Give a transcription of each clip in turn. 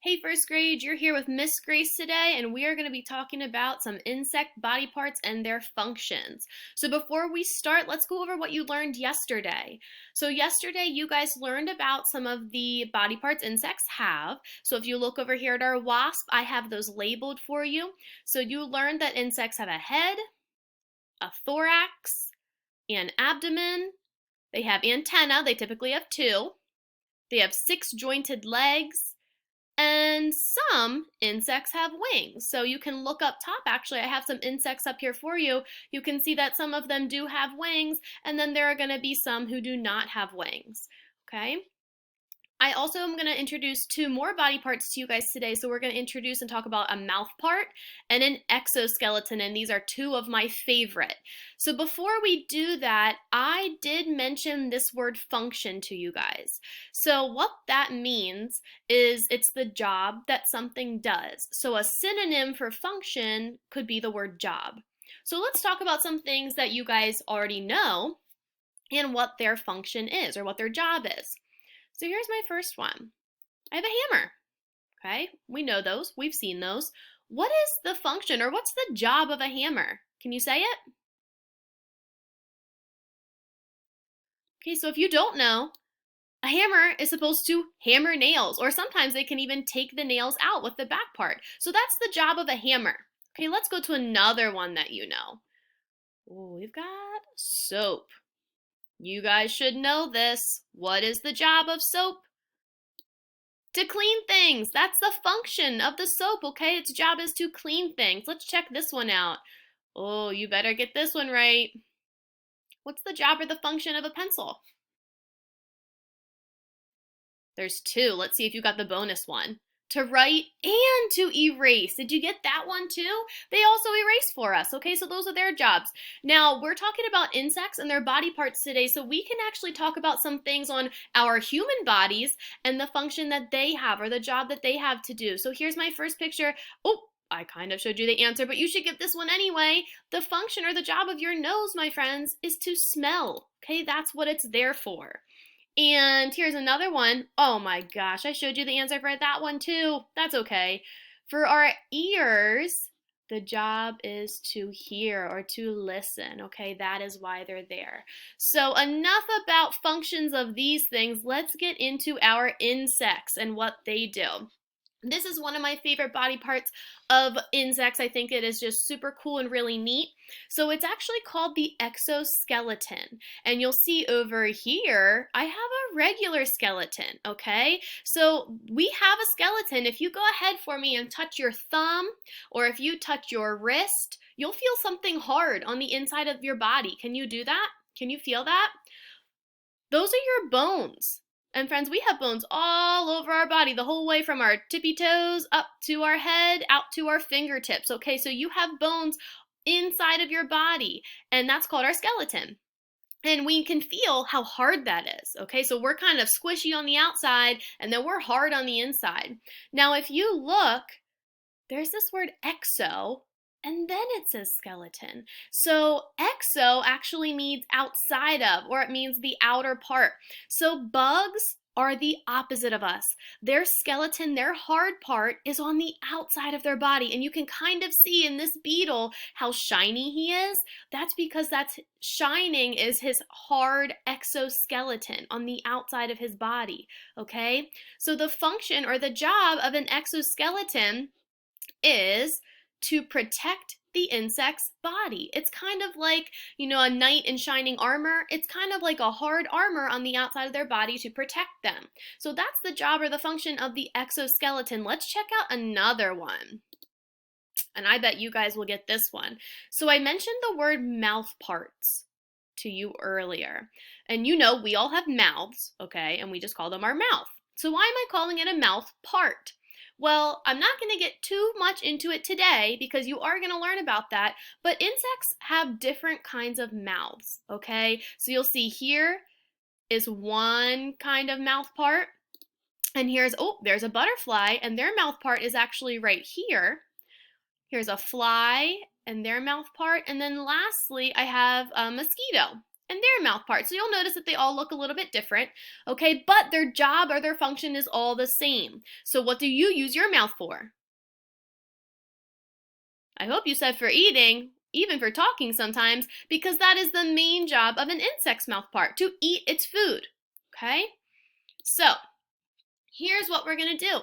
Hey first grade, you're here with Miss Grace today and we are going to be talking about some insect body parts and their functions. So before we start, let's go over what you learned yesterday. So yesterday you guys learned about some of the body parts insects have. So if you look over here at our wasp, I have those labeled for you. So you learned that insects have a head, a thorax, an abdomen. They have antennae, they typically have two. They have 6 jointed legs. And some insects have wings. So you can look up top. Actually, I have some insects up here for you. You can see that some of them do have wings, and then there are going to be some who do not have wings. Okay? I also am going to introduce 2 more body parts to you guys today. So we're going to introduce and talk about a mouth part and an exoskeleton, and these are 2 of my favorite. So before we do that, I did mention this word function to you guys. So what that means is it's the job that something does. So a synonym for function could be the word job. So let's talk about some things that you guys already know and what their function is or what their job is. So here's my first one. I have a hammer. Okay, we know those. We've seen those. What is the function or what's the job of a hammer? Can you say it? Okay, so if you don't know, a hammer is supposed to hammer nails, or sometimes they can even take the nails out with the back part. So that's the job of a hammer. Okay, let's go to another one that you know. Oh, we've got soap. You guys should know this. What is the job of soap? To clean things. That's the function of the soap, okay? Its job is to clean things. Let's check this one out. Oh, you better get this one right. What's the job or the function of a pencil? There's 2. Let's see if you got the bonus one. To write and to erase. Did you get that one too? They also erase for us, okay? So those are their jobs. Now, we're talking about insects and their body parts today, so we can actually talk about some things on our human bodies and the function that they have or the job that they have to do. So here's my first picture. Oh, I kind of showed you the answer, but you should get this one anyway. The function or the job of your nose, my friends, is to smell, okay? That's what it's there for. And here's another one. Oh my gosh, I showed you the answer for that one too. That's okay. For our ears, the job is to hear or to listen, okay? That is why they're there. So enough about functions of these things. Let's get into our insects and what they do. This is one of my favorite body parts of insects. I think it is just super cool and really neat. So it's actually called the exoskeleton. And you'll see over here, I have a regular skeleton, okay? So we have a skeleton. If you go ahead for me and touch your thumb, or if you touch your wrist, you'll feel something hard on the inside of your body. Can you do that? Can you feel that? Those are your bones. And friends, we have bones all over our body, the whole way from our tippy toes up to our head, out to our fingertips. Okay, so you have bones inside of your body, and that's called our skeleton. And we can feel how hard that is. Okay, so we're kind of squishy on the outside, and then we're hard on the inside. Now, if you look, there's this word exo, and then it says skeleton. So exo actually means outside of, or it means the outer part. So bugs are the opposite of us. Their skeleton, their hard part, is on the outside of their body. And you can kind of see in this beetle how shiny he is. That's because that's shining is his hard exoskeleton on the outside of his body. Okay? So the function or the job of an exoskeleton is to protect the insect's body. It's kind of like, a knight in shining armor. It's kind of like a hard armor on the outside of their body to protect them. So that's the job or the function of the exoskeleton. Let's check out another one. And I bet you guys will get this one. So I mentioned the word mouth parts to you earlier. And we all have mouths, okay? And we just call them our mouth. So why am I calling it a mouth part? Well, I'm not going to get too much into it today because you are going to learn about that, but insects have different kinds of mouths, okay? So you'll see here is one kind of mouth part, and there's a butterfly, and their mouth part is actually right here. Here's a fly and their mouth part, and then lastly, I have a mosquito, and their mouth part. So you'll notice that they all look a little bit different, okay? But their job or their function is all the same. So what do you use your mouth for? I hope you said for eating, even for talking sometimes, because that is the main job of an insect's mouth part, to eat its food, okay? So here's what we're gonna do.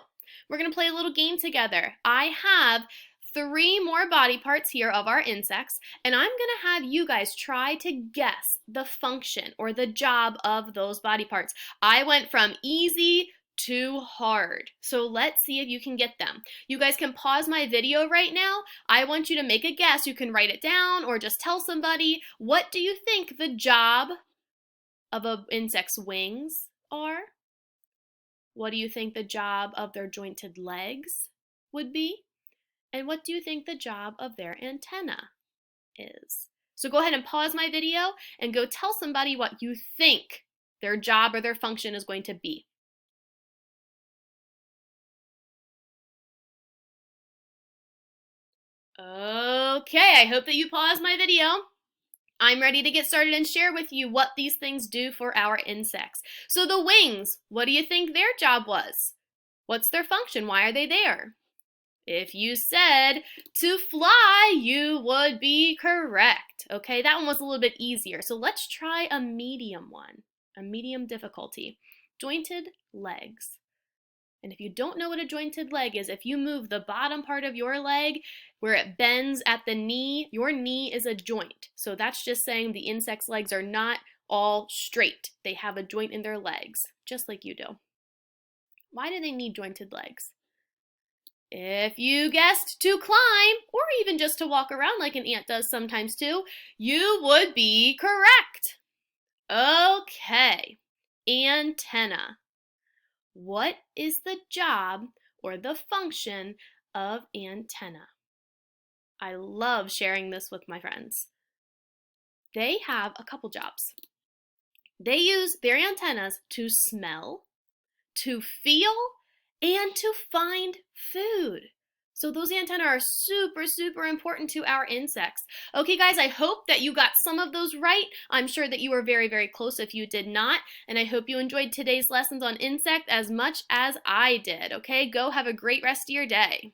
We're gonna play a little game together. I have 3 more body parts here of our insects, and I'm gonna have you guys try to guess the function or the job of those body parts. I went from easy to hard, so let's see if you can get them. You guys can pause my video right now. I want you to make a guess. You can write it down or just tell somebody. What do you think the job of an insect's wings are? What do you think the job of their jointed legs would be? And what do you think the job of their antenna is? So go ahead and pause my video and go tell somebody what you think their job or their function is going to be. Okay, I hope that you paused my video. I'm ready to get started and share with you what these things do for our insects. So the wings, what do you think their job was? What's their function? Why are they there? If you said to fly, you would be correct. Okay, that one was a little bit easier. So let's try a medium one, a medium difficulty. Jointed legs. And if you don't know what a jointed leg is, if you move the bottom part of your leg where it bends at the knee, your knee is a joint. So that's just saying the insect's legs are not all straight. They have a joint in their legs, just like you do. Why do they need jointed legs? If you guessed to climb, or even just to walk around like an ant does sometimes too, you would be correct. Okay, antenna. What is the job or the function of antenna? I love sharing this with my friends. They have a couple jobs. They use their antennas to smell, to feel, and to find food. So those antennae are super, super important to our insects. Okay, guys, I hope that you got some of those right. I'm sure that you were very, very close if you did not. And I hope you enjoyed today's lessons on insect as much as I did. Okay, go have a great rest of your day.